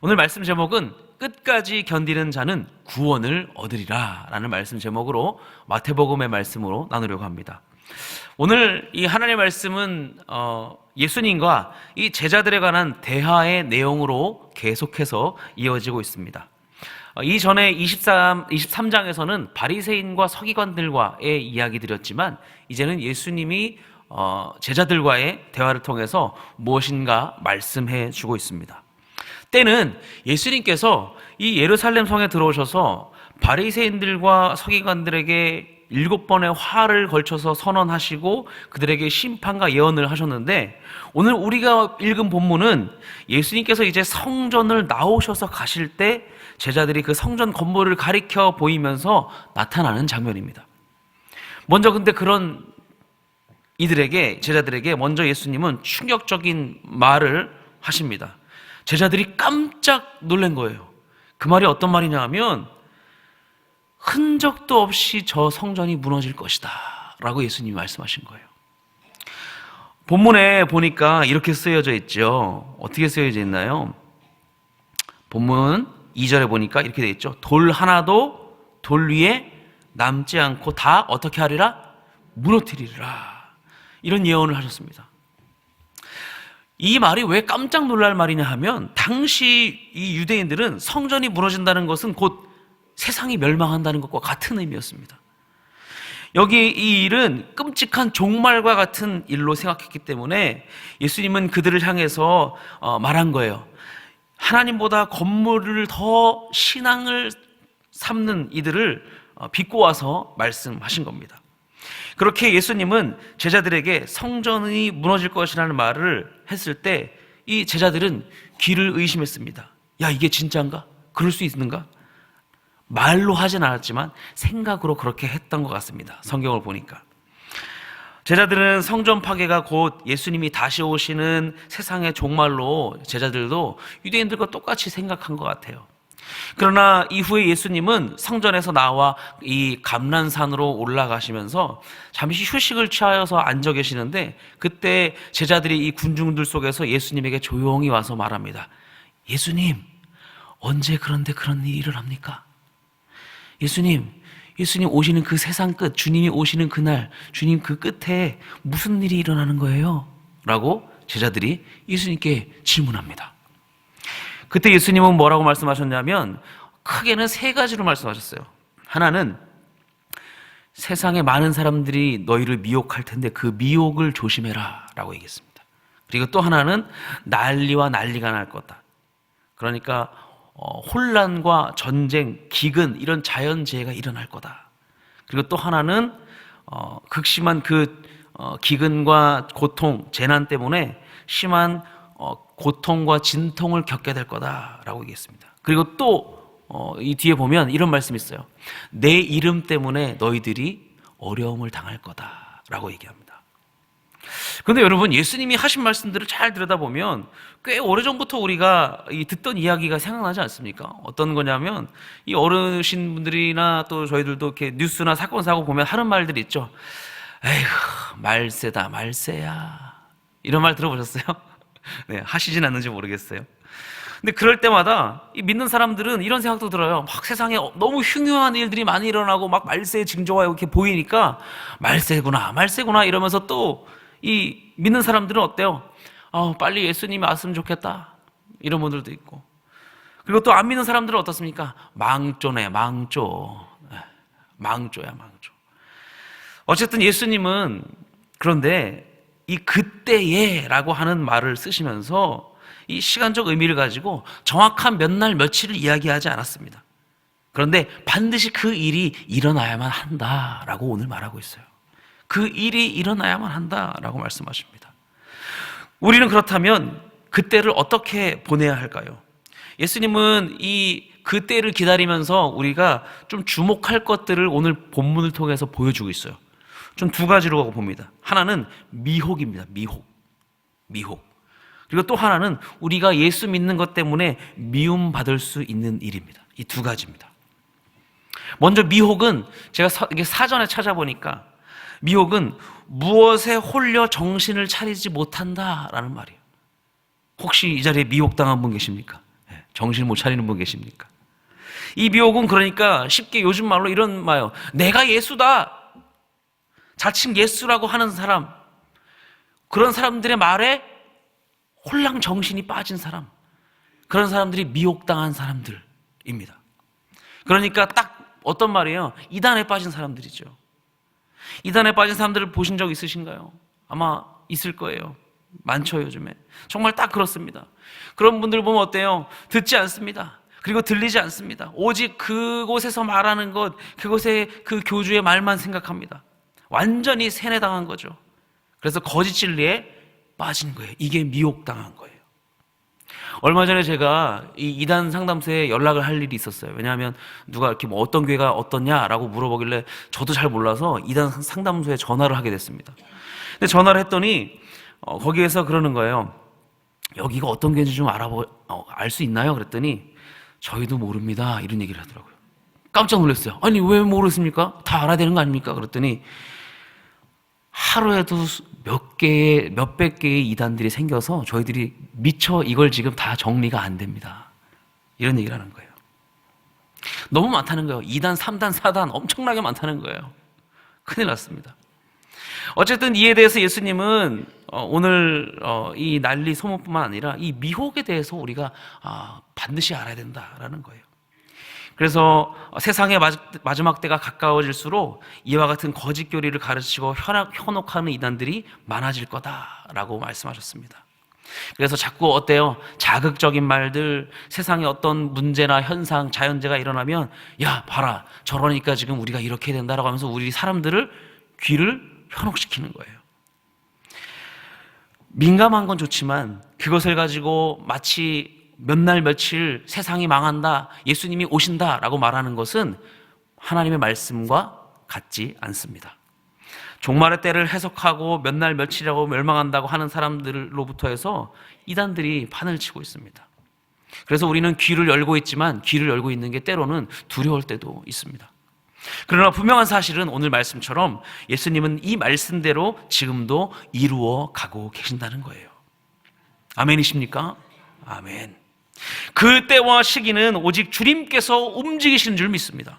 오늘 말씀 제목은 끝까지 견디는 자는 구원을 얻으리라 라는 말씀 제목으로 마태복음의 말씀으로 나누려고 합니다. 오늘 이 하나님의 말씀은 예수님과 이 제자들에 관한 대화의 내용으로 계속해서 이어지고 있습니다. 이전에 23장에서는 바리새인과 서기관들과의 이야기 드렸지만 이제는 예수님이 제자들과의 대화를 통해서 무엇인가 말씀해 주고 있습니다. 때는 예수님께서 이 예루살렘 성에 들어오셔서 바리새인들과 서기관들에게 7번의 화를 걸쳐서 선언하시고 그들에게 심판과 예언을 하셨는데, 오늘 우리가 읽은 본문은 예수님께서 이제 성전을 나오셔서 가실 때 제자들이 그 성전 건물을 가리켜 보이면서 나타나는 장면입니다. 먼저 근데 그런 제자들에게 먼저 예수님은 충격적인 말을 하십니다. 제자들이 깜짝 놀란 거예요. 그 말이 어떤 말이냐 하면, 흔적도 없이 저 성전이 무너질 것이다 라고 예수님이 말씀하신 거예요. 본문에 보니까 이렇게 쓰여져 있죠. 어떻게 쓰여져 있나요? 본문 2절에 보니까 이렇게 되어 있죠. 돌 하나도 돌 위에 남지 않고 다 어떻게 하리라? 무너뜨리리라. 이런 예언을 하셨습니다. 이 말이 왜 깜짝 놀랄 말이냐 하면, 당시 이 유대인들은 성전이 무너진다는 것은 곧 세상이 멸망한다는 것과 같은 의미였습니다. 여기 이 일은 끔찍한 종말과 같은 일로 생각했기 때문에 예수님은 그들을 향해서 말한 거예요. 하나님보다 건물을 더 신앙을 삼는 이들을 비꼬아서 말씀하신 겁니다. 그렇게 예수님은 제자들에게 성전이 무너질 것이라는 말을 했을 때 이 제자들은 귀를 의심했습니다. 야, 이게 진짜인가? 그럴 수 있는가? 말로 하진 않았지만 생각으로 그렇게 했던 것 같습니다. 성경을 보니까. 제자들은 성전 파괴가 곧 예수님이 다시 오시는 세상의 종말로 제자들도 유대인들과 똑같이 생각한 것 같아요. 그러나 이후에 예수님은 성전에서 나와 이 감람산으로 올라가시면서 잠시 휴식을 취하여서 앉아 계시는데, 그때 제자들이 이 군중들 속에서 예수님에게 조용히 와서 말합니다. 예수님, 언제 그런데 그런 일이 일어납니까? 예수님 오시는 그 세상 끝, 주님이 오시는 그날, 주님 그 끝에 무슨 일이 일어나는 거예요? 라고 제자들이 예수님께 질문합니다. 그때 예수님은 뭐라고 말씀하셨냐면, 크게는 3가지로 말씀하셨어요. 하나는 세상에 많은 사람들이 너희를 미혹할 텐데 그 미혹을 조심해라 라고 얘기했습니다. 그리고 또 하나는 난리가 날 거다. 그러니까 혼란과 전쟁, 기근, 이런 자연재해가 일어날 거다. 그리고 또 하나는 극심한 그 기근과 고통, 재난 때문에 심한 고통과 진통을 겪게 될 거다라고 얘기했습니다. 그리고 또 이 뒤에 보면 이런 말씀이 있어요. 내 이름 때문에 너희들이 어려움을 당할 거다라고 얘기합니다. 그런데 여러분, 예수님이 하신 말씀들을 잘 들여다보면 꽤 오래전부터 우리가 듣던 이야기가 생각나지 않습니까? 어떤 거냐면, 이 어르신분들이나 또 저희들도 이렇게 뉴스나 사건 사고 보면 하는 말들이 있죠. 에휴, 말세다 말세야. 이런 말 들어보셨어요? 네, 하시진 않는지 모르겠어요. 근데 그럴 때마다 이 믿는 사람들은 이런 생각도 들어요. 막 세상에 너무 흉흉한 일들이 많이 일어나고 막 말세의 징조가 이렇게 보이니까 말세구나 이러면서 또 이 믿는 사람들은 어때요? 빨리 예수님이 왔으면 좋겠다, 이런 분들도 있고. 그리고 또 안 믿는 사람들은 어떻습니까? 망조야 망조. 어쨌든 예수님은 그런데 이 그때에라고 하는 말을 쓰시면서 이 시간적 의미를 가지고 정확한 몇 날 며칠을 이야기하지 않았습니다. 그런데 반드시 그 일이 일어나야만 한다라고 오늘 말하고 있어요. 그 일이 일어나야만 한다라고 말씀하십니다. 우리는 그렇다면 그때를 어떻게 보내야 할까요? 예수님은 이 그때를 기다리면서 우리가 좀 주목할 것들을 오늘 본문을 통해서 보여주고 있어요. 좀 2가지로 봅니다. 하나는 미혹입니다. 미혹. 그리고 또 하나는 우리가 예수 믿는 것 때문에 미움받을 수 있는 일입니다. 이 2가지입니다. 먼저 미혹은 제가 사전에 찾아보니까, 미혹은 무엇에 홀려 정신을 차리지 못한다라는 말이에요. 혹시 이 자리에 미혹당한 분 계십니까? 정신 못 차리는 분 계십니까? 이 미혹은 그러니까 쉽게 요즘 말로 이런 말이에요. 내가 예수다. 자칭 예수라고 하는 사람, 그런 사람들의 말에 홀랑 정신이 빠진 사람, 그런 사람들이 미혹당한 사람들입니다. 그러니까 딱 어떤 말이에요? 이단에 빠진 사람들이죠. 이단에 빠진 사람들을 보신 적 있으신가요? 아마 있을 거예요. 많죠, 요즘에. 정말 딱 그렇습니다. 그런 분들 보면 어때요? 듣지 않습니다. 그리고 들리지 않습니다. 오직 그곳에서 말하는 것, 그곳의 그 교주의 말만 생각합니다. 완전히 세뇌당한 거죠. 그래서 거짓 진리에 빠진 거예요. 이게 미혹당한 거예요. 얼마 전에 제가 이 이단 상담소에 연락을 할 일이 있었어요. 왜냐하면 누가 이렇게 뭐 어떤 교회가 어떠냐라고 물어보길래 저도 잘 몰라서 이단 상담소에 전화를 하게 됐습니다. 근데 전화를 했더니 거기에서 그러는 거예요. 여기가 어떤 교회인지 좀 알 수 있나요? 그랬더니 저희도 모릅니다. 이런 얘기를 하더라고요. 깜짝 놀랐어요. 아니 왜 모르십니까? 다 알아야 되는 거 아닙니까? 그랬더니 하루에도 몇백 개의 이단들이 생겨서 저희들이 미처 이걸 지금 다 정리가 안 됩니다. 이런 얘기를 하는 거예요. 너무 많다는 거예요. 2단, 3단, 4단 엄청나게 많다는 거예요. 큰일 났습니다. 어쨌든 이에 대해서 예수님은 오늘 이 난리 소문뿐만 아니라 이 미혹에 대해서 우리가 반드시 알아야 된다라는 거예요. 그래서 세상의 마지막 때가 가까워질수록 이와 같은 거짓 교리를 가르치고 현혹하는 이단들이 많아질 거다라고 말씀하셨습니다. 그래서 자꾸 어때요? 자극적인 말들, 세상에 어떤 문제나 현상, 자연재해가 일어나면 야 봐라 저러니까 지금 우리가 이렇게 된다라고 하면서 우리 사람들을 귀를 현혹시키는 거예요. 민감한 건 좋지만 그것을 가지고 마치 몇 날 며칠 세상이 망한다, 예수님이 오신다라고 말하는 것은 하나님의 말씀과 같지 않습니다. 종말의 때를 해석하고 몇 날 며칠이라고 멸망한다고 하는 사람들로부터 해서 이단들이 판을 치고 있습니다. 그래서 우리는 귀를 열고 있지만 귀를 열고 있는 게 때로는 두려울 때도 있습니다. 그러나 분명한 사실은 오늘 말씀처럼 예수님은 이 말씀대로 지금도 이루어 가고 계신다는 거예요. 아멘이십니까? 아멘. 그 때와 시기는 오직 주님께서 움직이시는 줄 믿습니다.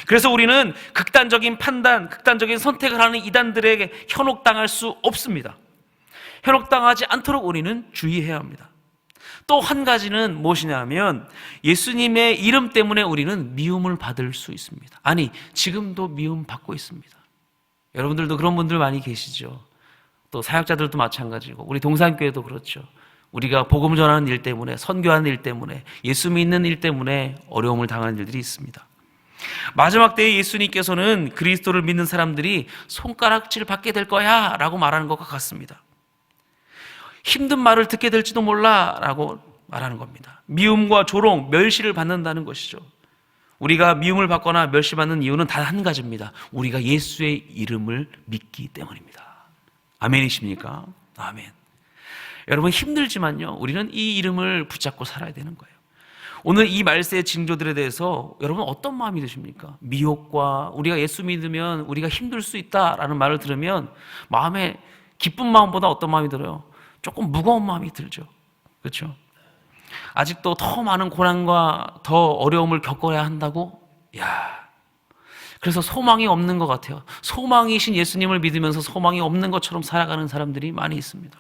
그래서 우리는 극단적인 판단, 극단적인 선택을 하는 이단들에게 현혹당할 수 없습니다. 현혹당하지 않도록 우리는 주의해야 합니다. 또 한 가지는 무엇이냐면 예수님의 이름 때문에 우리는 미움을 받을 수 있습니다. 아니, 지금도 미움 받고 있습니다. 여러분들도 그런 분들 많이 계시죠. 또 사역자들도 마찬가지고 우리 동산교회도 그렇죠. 우리가 복음 전하는 일 때문에, 선교하는 일 때문에, 예수 믿는 일 때문에 어려움을 당하는 일들이 있습니다. 마지막 때에 예수님께서는 그리스도를 믿는 사람들이 손가락질 받게 될 거야 라고 말하는 것과 같습니다. 힘든 말을 듣게 될지도 몰라 라고 말하는 겁니다. 미움과 조롱, 멸시를 받는다는 것이죠. 우리가 미움을 받거나 멸시받는 이유는 단 한 가지입니다. 우리가 예수의 이름을 믿기 때문입니다. 아멘이십니까? 아멘. 여러분 힘들지만요, 우리는 이 이름을 붙잡고 살아야 되는 거예요. 오늘 이 말세의 징조들에 대해서 여러분 어떤 마음이 드십니까? 미혹과 우리가 예수 믿으면 우리가 힘들 수 있다라는 말을 들으면 마음에 기쁜 마음보다 어떤 마음이 들어요? 조금 무거운 마음이 들죠. 그렇죠? 아직도 더 많은 고난과 더 어려움을 겪어야 한다고? 그래서 소망이 없는 것 같아요. 소망이신 예수님을 믿으면서 소망이 없는 것처럼 살아가는 사람들이 많이 있습니다.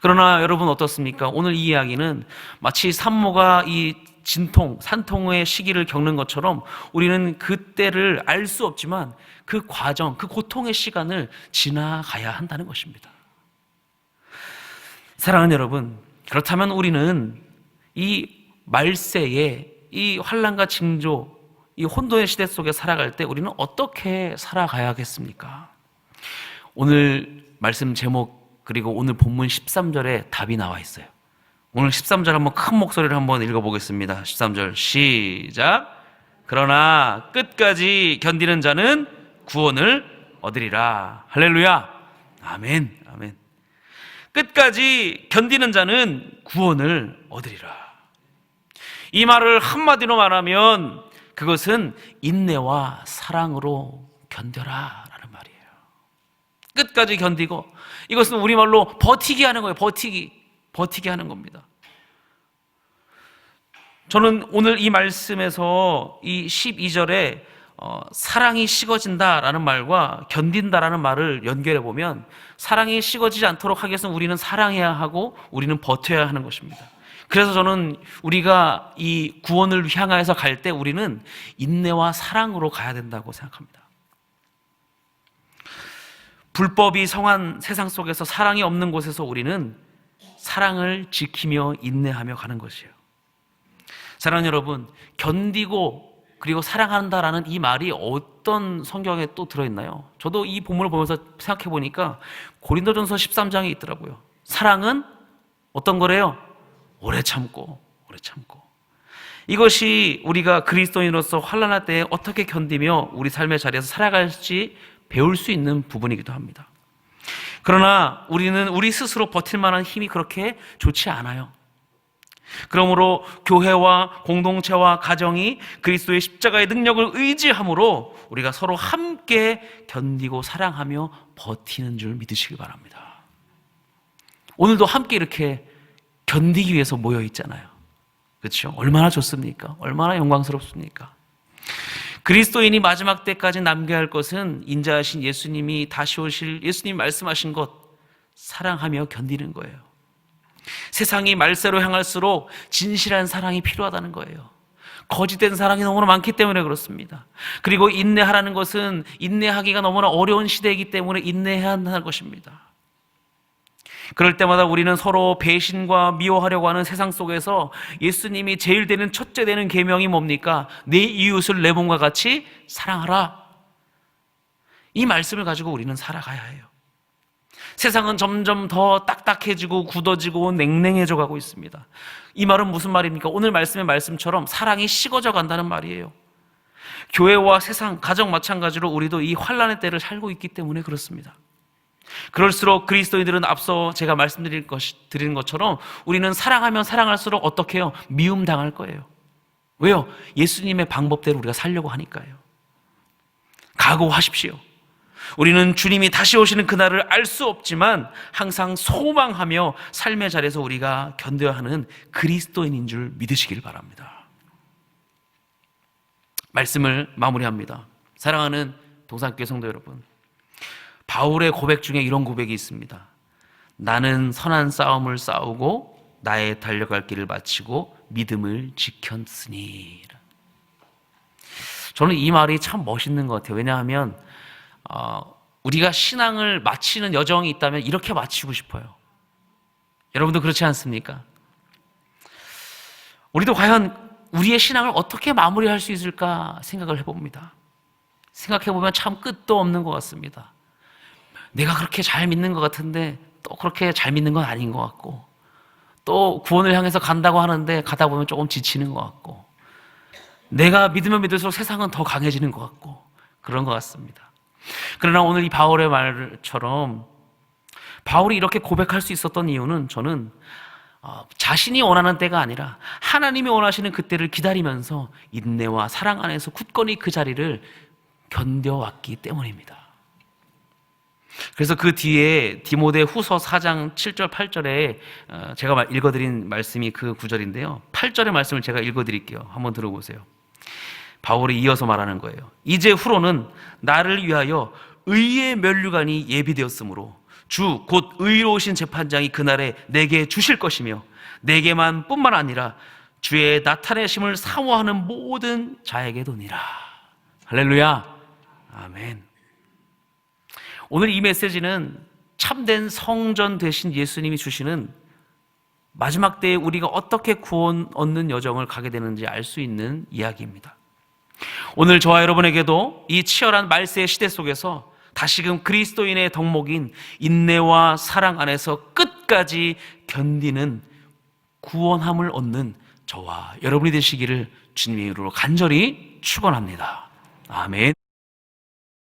그러나 여러분 어떻습니까? 오늘 이 이야기는 마치 산모가 이 진통, 산통의 시기를 겪는 것처럼 우리는 그때를 알 수 없지만 그 과정, 그 고통의 시간을 지나가야 한다는 것입니다. 사랑하는 여러분, 그렇다면 우리는 이 말세에 이 환난과 징조, 이 혼돈의 시대 속에 살아갈 때 우리는 어떻게 살아가야겠습니까? 오늘 말씀 제목 그리고 오늘 본문 13절에 답이 나와 있어요. 오늘 13절 한번 큰 목소리를 한번 읽어보겠습니다. 13절 시작. 그러나 끝까지 견디는 자는 구원을 얻으리라. 할렐루야. 아멘. 아멘. 끝까지 견디는 자는 구원을 얻으리라. 이 말을 한마디로 말하면 그것은 인내와 사랑으로 견뎌라 라는 말이에요. 끝까지 견디고, 이것은 우리말로 버티기 하는 거예요. 버티기 하는 겁니다. 저는 오늘 이 말씀에서 이 12절에 사랑이 식어진다라는 말과 견딘다라는 말을 연결해 보면, 사랑이 식어지지 않도록 하기 위해서는 우리는 사랑해야 하고 우리는 버텨야 하는 것입니다. 그래서 저는 우리가 이 구원을 향하여서 갈 때 우리는 인내와 사랑으로 가야 된다고 생각합니다. 불법이 성한 세상 속에서 사랑이 없는 곳에서 우리는 사랑을 지키며 인내하며 가는 것이에요. 사랑하는 여러분, 견디고 그리고 사랑한다라는 이 말이 어떤 성경에 또 들어있나요? 저도 이 본문을 보면서 생각해 보니까 고린도전서 13장에 있더라고요. 사랑은 어떤 거래요? 오래 참고, 오래 참고. 이것이 우리가 그리스도인으로서 환난할 때 어떻게 견디며 우리 삶의 자리에서 살아갈지 배울 수 있는 부분이기도 합니다. 그러나 우리는 우리 스스로 버틸 만한 힘이 그렇게 좋지 않아요. 그러므로 교회와 공동체와 가정이 그리스도의 십자가의 능력을 의지함으로 우리가 서로 함께 견디고 사랑하며 버티는 줄 믿으시기 바랍니다. 오늘도 함께 이렇게 견디기 위해서 모여 있잖아요. 그렇죠? 얼마나 좋습니까? 얼마나 영광스럽습니까? 그리스도인이 마지막 때까지 남겨야 할 것은 인자하신 예수님이 다시 오실 예수님 말씀하신 것, 사랑하며 견디는 거예요. 세상이 말세로 향할수록 진실한 사랑이 필요하다는 거예요. 거짓된 사랑이 너무나 많기 때문에 그렇습니다. 그리고 인내하라는 것은 인내하기가 너무나 어려운 시대이기 때문에 인내해야 한다는 것입니다. 그럴 때마다 우리는 서로 배신과 미워하려고 하는 세상 속에서 예수님이 제일 되는 첫째 되는 계명이 뭡니까? 내 이웃을 내 몸과 같이 사랑하라. 이 말씀을 가지고 우리는 살아가야 해요. 세상은 점점 더 딱딱해지고 굳어지고 냉랭해져 가고 있습니다. 이 말은 무슨 말입니까? 오늘 말씀의 말씀처럼 사랑이 식어져 간다는 말이에요. 교회와 세상, 가정 마찬가지로 우리도 이 환난의 때를 살고 있기 때문에 그렇습니다. 그럴수록 그리스도인들은 앞서 제가 말씀드린 것처럼 우리는 사랑하면 사랑할수록 어떻게 해요? 미움당할 거예요. 왜요? 예수님의 방법대로 우리가 살려고 하니까요. 각오하십시오. 우리는 주님이 다시 오시는 그날을 알 수 없지만 항상 소망하며 삶의 자리에서 우리가 견뎌야 하는 그리스도인인 줄 믿으시길 바랍니다. 말씀을 마무리합니다. 사랑하는 동산교회 성도 여러분, 바울의 고백 중에 이런 고백이 있습니다. 나는 선한 싸움을 싸우고 나의 달려갈 길을 마치고 믿음을 지켰으니. 저는 이 말이 참 멋있는 것 같아요. 왜냐하면 우리가 신앙을 마치는 여정이 있다면 이렇게 마치고 싶어요. 여러분도 그렇지 않습니까? 우리도 과연 우리의 신앙을 어떻게 마무리할 수 있을까 생각을 해봅니다. 생각해보면 참 끝도 없는 것 같습니다. 내가 그렇게 잘 믿는 것 같은데 또 그렇게 잘 믿는 건 아닌 것 같고, 또 구원을 향해서 간다고 하는데 가다 보면 조금 지치는 것 같고, 내가 믿으면 믿을수록 세상은 더 강해지는 것 같고, 그런 것 같습니다. 그러나 오늘 이 바울의 말처럼 바울이 이렇게 고백할 수 있었던 이유는 저는 자신이 원하는 때가 아니라 하나님이 원하시는 그때를 기다리면서 인내와 사랑 안에서 굳건히 그 자리를 견뎌왔기 때문입니다. 그래서 그 뒤에 디모데 후서 4장 7절 8절에 제가 읽어드린 말씀이 그 구절인데요, 8절의 말씀을 제가 읽어드릴게요. 한번 들어보세요. 바울이 이어서 말하는 거예요. 이제 후로는 나를 위하여 의의 면류관이 예비되었으므로 주 곧 의로우신 재판장이 그날에 내게 주실 것이며 내게만 뿐만 아니라 주의 나타내심을 사모하는 모든 자에게도니라. 할렐루야. 아멘. 오늘 이 메시지는 참된 성전 되신 예수님이 주시는 마지막 때에 우리가 어떻게 구원 얻는 여정을 가게 되는지 알 수 있는 이야기입니다. 오늘 저와 여러분에게도 이 치열한 말세의 시대 속에서 다시금 그리스도인의 덕목인 인내와 사랑 안에서 끝까지 견디는 구원함을 얻는 저와 여러분이 되시기를 주님의 이름으로 간절히 축원합니다. 아멘.